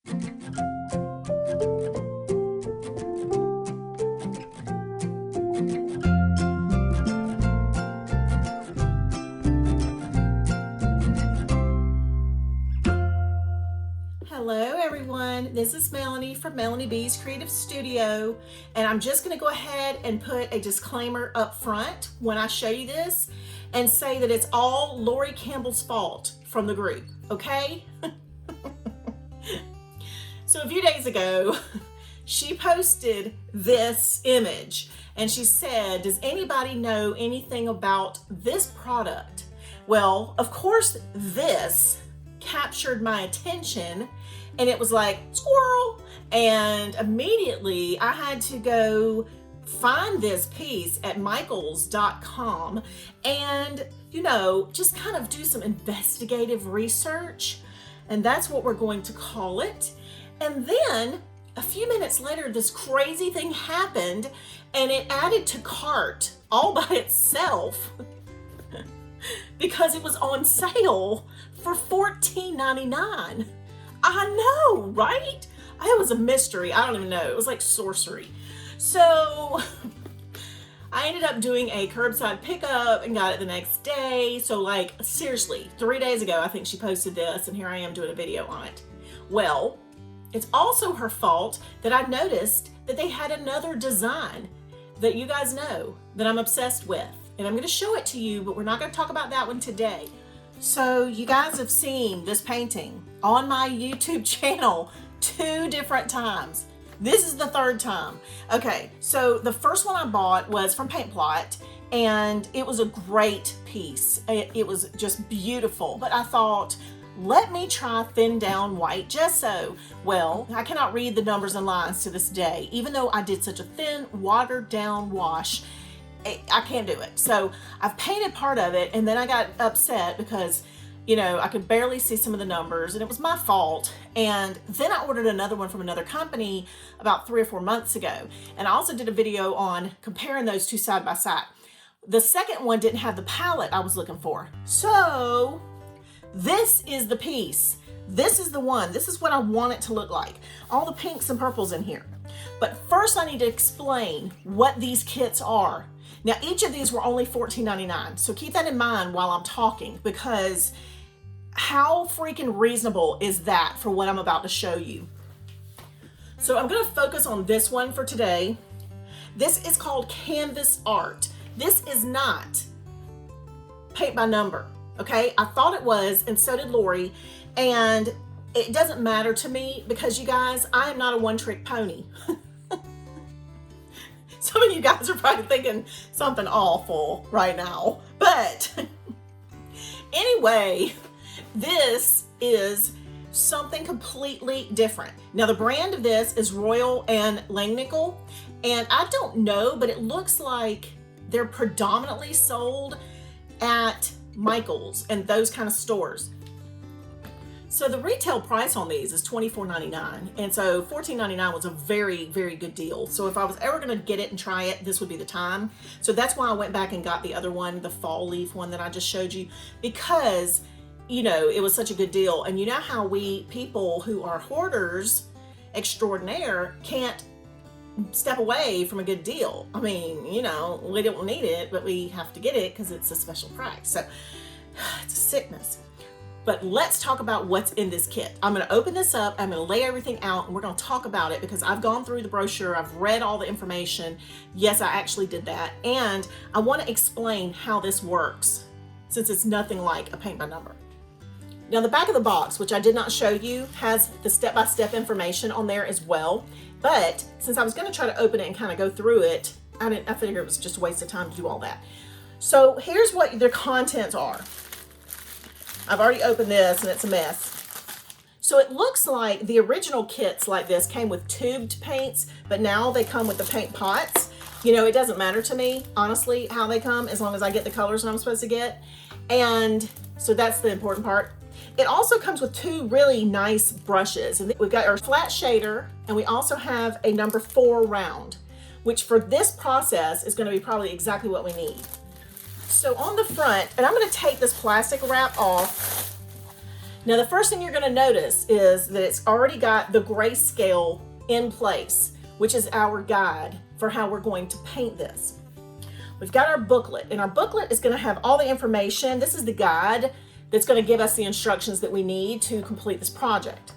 Hello everyone, this is Melanie from Melanie B's Creative Studio, and I'm just going to go ahead and put a disclaimer up front when I show you this and say that it's all Lori Campbell's fault from the group, okay? So a few days ago, she posted this image and she said, does anybody know anything about this product? Well, of course, this captured my attention and it was like squirrel, and immediately I had to go find this piece at michaels.com and just kind of do some investigative research, and that's what we're going to call it. And then a few minutes later this crazy thing happened and it added to cart all by itself because it was on sale for $14.99. I know, right? It was a mystery. I don't even know. It was like sorcery. So I ended up doing a curbside pickup and got it the next day. So like seriously, 3 days ago, I think she posted this and here I am doing a video on it. Well, it's also her fault that I noticed that they had another design that you guys know that I'm obsessed with. And I'm going to show it to you, but we're not going to talk about that one today. So you guys have seen this painting on my YouTube channel 2 different times. This is the 3rd time. Okay, so the first one I bought was from Paint Plot, and it was a great piece. It was just beautiful, but I thought, let me try thin down white gesso. Well, I cannot read the numbers and lines to this day, even though I did such a thin, watered down wash. I can't do it. So I've painted part of it and then I got upset because, I could barely see some of the numbers and it was my fault. And then I ordered another one from another company about 3 or 4 months ago. And I also did a video on comparing those 2 side by side. The second one didn't have the palette I was looking for. So this is the piece. This is the one. This is what I want it to look like. All the pinks and purples in here. But first I need to explain what these kits are. Now, each of these were only $14.99, so keep that in mind while I'm talking, because how freaking reasonable is that for what I'm about to show you? So I'm going to focus on this one for today. This is called Canvas Art. This is not paint by number, okay? I thought it was, and so did Lori, and it doesn't matter to me because, you guys, I am not a one-trick pony. Some of you guys are probably thinking something awful right now, but anyway, this is something completely different. Now, the brand of this is Royal and Langnickel, and I don't know, but it looks like they're predominantly sold at Michaels and those kind of stores. So the retail price on these is $24.99, and so $14.99 was a very, very good deal. So if I was ever going to get it and try it, this would be the time. So that's why I went back and got the other one, the fall leaf one that I just showed you, because it was such a good deal. And you know how we people who are hoarders extraordinaire can't step away from a good deal. I mean, we don't need it, but we have to get it because it's a special price. So it's a sickness. But let's talk about what's in this kit. I'm going to open this up, I'm going to lay everything out, and we're going to talk about it because I've gone through the brochure, I've read all the information. Yes, I actually did that. And I want to explain how this works since it's nothing like a paint by number. Now, the back of the box, which I did not show you, has the step-by-step information on there as well. But since I was going to try to open it and kind of go through it, I figured it was just a waste of time to do all that. So here's what their contents are. I've already opened this and it's a mess. So it looks like the original kits like this came with tubed paints, but now they come with the paint pots. It doesn't matter to me, honestly, how they come, as long as I get the colors that I'm supposed to get. And so that's the important part. It also comes with 2 really nice brushes. And we've got our flat shader, and we also have a number 4 round, which for this process is going to be probably exactly what we need. So on the front, and I'm going to take this plastic wrap off Now the first thing you're going to notice is that it's already got the grayscale in place, which is our guide for how we're going to paint this. We've got our booklet, and our booklet is going to have all the information. This is the guide that's going to give us the instructions that we need to complete this project.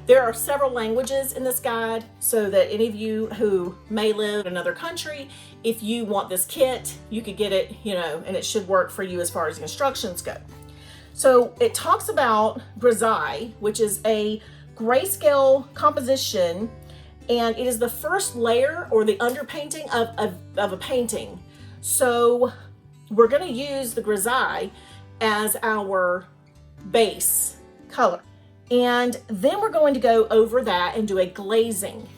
There are several languages in this guide, so that any of you who may live in another country, if you want this kit, you could get it, and it should work for you as far as the instructions go. So it talks about grisaille, which is a grayscale composition, and it is the first layer or the underpainting of a painting. So we're going to use the grisaille as our base color. And then we're going to go over that and do a glazing.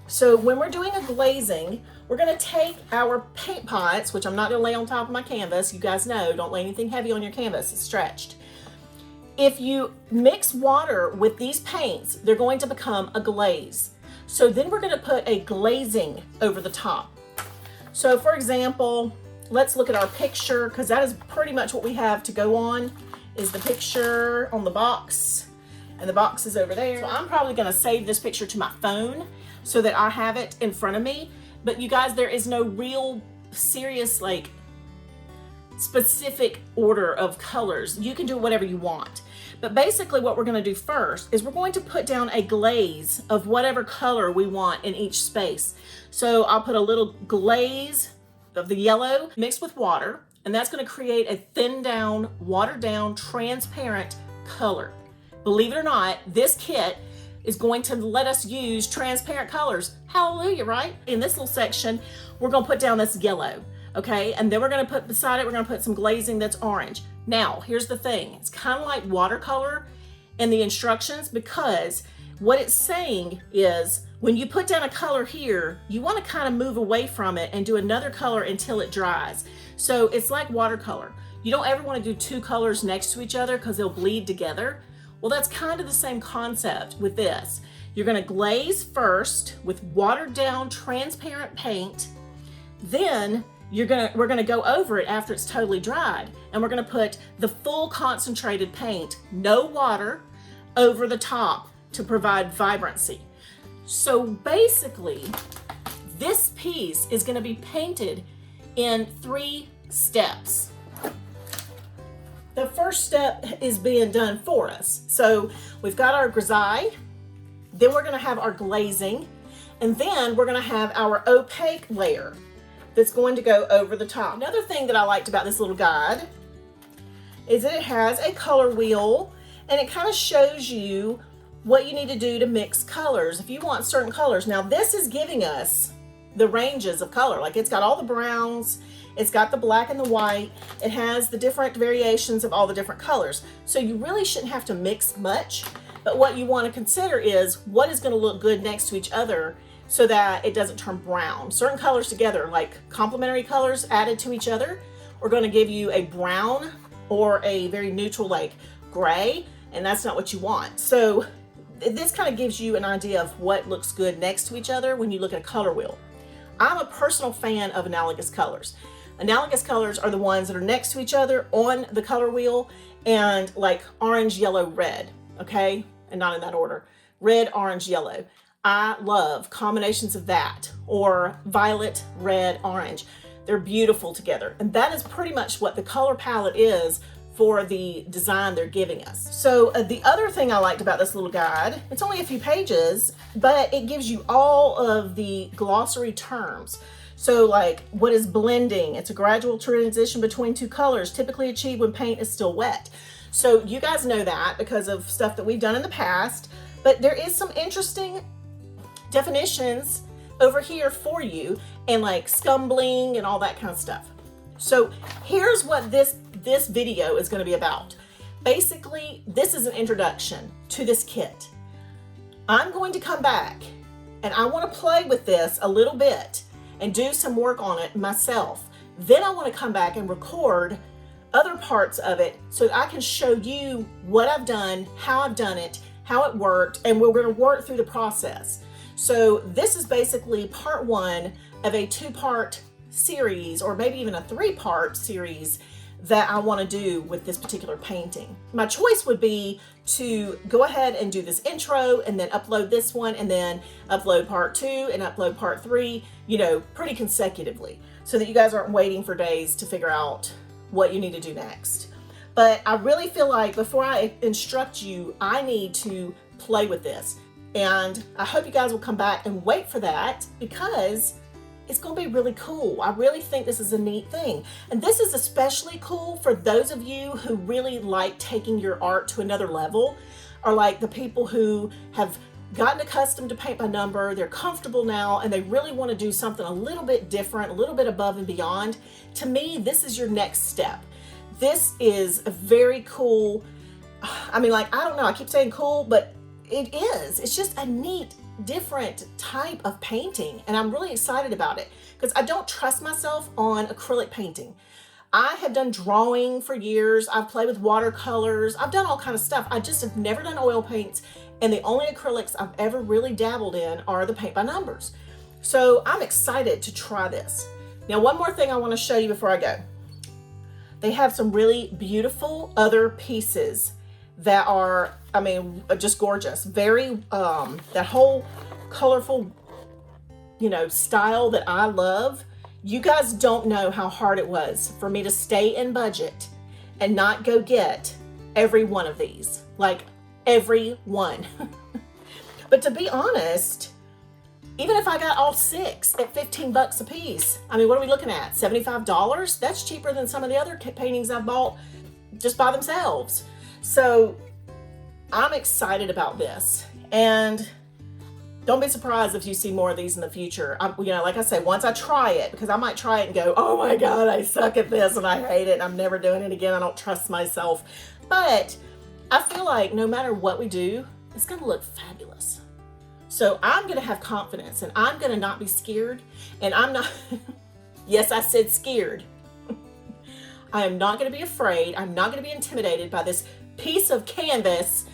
So when we're doing a glazing, we're going to take our paint pots, which I'm not going to lay on top of my canvas. You guys know, don't lay anything heavy on your canvas, it's stretched. If you mix water with these paints, they're going to become a glaze. So then we're going to put a glazing over the top. So for example, let's look at our picture, because that is pretty much what we have to go on, is the picture on the box. And the box is over there. So I'm probably going to save this picture to my phone so that I have it in front of me. But you guys, there is no real serious, specific order of colors. You can do whatever you want. But basically what we're going to do first is we're going to put down a glaze of whatever color we want in each space. So I'll put a little glaze of the yellow mixed with water, and that's going to create a thinned down, watered down, transparent color. Believe it or not, this kit is going to let us use transparent colors. Hallelujah, right? In this little section, we're going to put down this yellow, okay? And then we're going to put beside it, we're going to put some glazing that's orange. Now, here's the thing. It's kind of like watercolor in the instructions, because what it's saying is when you put down a color here, you want to kind of move away from it and do another color until it dries. So it's like watercolor. You don't ever want to do two colors next to each other because they'll bleed together. Well, that's kind of the same concept with this. You're going to glaze first with watered down transparent paint. Then we're going to go over it after it's totally dried, and we're going to put the full concentrated paint, no water, over the top to provide vibrancy. So basically, this piece is going to be painted in 3 steps. The first step is being done for us. So we've got our grisaille, then we're going to have our glazing, and then we're going to have our opaque layer that's going to go over the top. Another thing that I liked about this little guide is that it has a color wheel, and it kind of shows you what you need to do to mix colors if you want certain colors. Now this is giving us the ranges of color. Like, it's got all the browns, it's got the black and the white, it has the different variations of all the different colors. So you really shouldn't have to mix much, but what you want to consider is what is going to look good next to each other so that it doesn't turn brown. Certain colors together, like complementary colors added to each other, are going to give you a brown or a very neutral like gray, and that's not what you want. So this kind of gives you an idea of what looks good next to each other when you look at a color wheel. I'm a personal fan of analogous colors. Analogous colors are the ones that are next to each other on the color wheel, and like orange, yellow, red, okay? And not in that order. Red, orange, yellow. I love combinations of that, or violet, red, orange. They're beautiful together. And that is pretty much what the color palette is for the design they're giving us. So the other thing I liked about this little guide, it's only a few pages, but it gives you all of the glossary terms. So like, what is blending? It's a gradual transition between 2 colors, typically achieved when paint is still wet. So you guys know that because of stuff that we've done in the past, but there is some interesting definitions over here for you, and like scumbling and all that kind of stuff. So here's what this video is going to be about. Basically, this is an introduction to this kit. I'm going to come back and I want to play with this a little bit and do some work on it myself. Then I want to come back and record other parts of it so that I can show you what I've done, how I've done it, how it worked, and we're going to work through the process. So this is basically part 1 of a 2-part series, or maybe even a 3-part series, that I want to do with this particular painting. My choice would be to go ahead and do this intro and then upload this one and then upload part 2 and upload part 3, you know, pretty consecutively, so that you guys aren't waiting for days to figure out what you need to do next. But I really feel like before I instruct you, I need to play with this. And I hope you guys will come back and wait for that, because it's going to be really cool. I really think this is a neat thing. And this is especially cool for those of you who really like taking your art to another level, or like the people who have gotten accustomed to paint by number, they're comfortable now, and they really want to do something a little bit different, a little bit above and beyond. To me, this is your next step. This is a very cool, I mean, like, I don't know, I keep saying cool, but it is. It's just a neat, different type of painting, and I'm really excited about it because I don't trust myself on acrylic painting. I have done drawing for years. I've played with watercolors. I've done all kind of stuff. I just have never done oil paints, and the only acrylics I've ever really dabbled in are the paint by numbers. So I'm excited to try this. Now, one more thing I want to show you before I go. They have some really beautiful other pieces that are, I mean, just gorgeous. Very, that whole colorful, you know, style that I love. You guys don't know how hard it was for me to stay in budget and not go get every one of these, like every one. But to be honest, even if I got all 6 at 15 bucks a piece, I mean, what are we looking at? $75? That's cheaper than some of the other paintings I've bought just by themselves. So I'm excited about this, and don't be surprised if you see more of these in the future. You know, like I say, once I try it, because I might try it and go, oh my God, I suck at this and I hate it and I'm never doing it again. I don't trust myself. But I feel like no matter what we do, it's going to look fabulous. So I'm going to have confidence, and I'm going to not be scared. And I'm not, yes, I said scared. I am not going to be afraid. I'm not going to be intimidated by this piece of canvas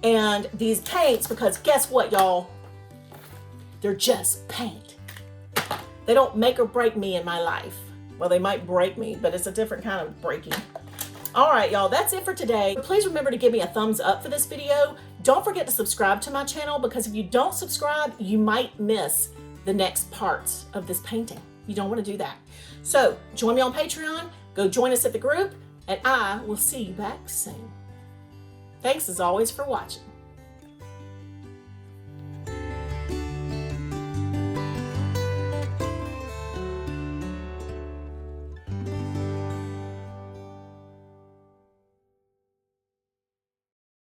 and these paints, because guess what, y'all? They're just paint. They don't make or break me in my life. Well, they might break me, but it's a different kind of breaking. All right, y'all, that's it for today. Please remember to give me a thumbs up for this video. Don't forget to subscribe to my channel, because if you don't subscribe, you might miss the next parts of this painting. You don't want to do that. So join me on Patreon, go join us at the group, and I will see you back soon. Thanks as always for watching.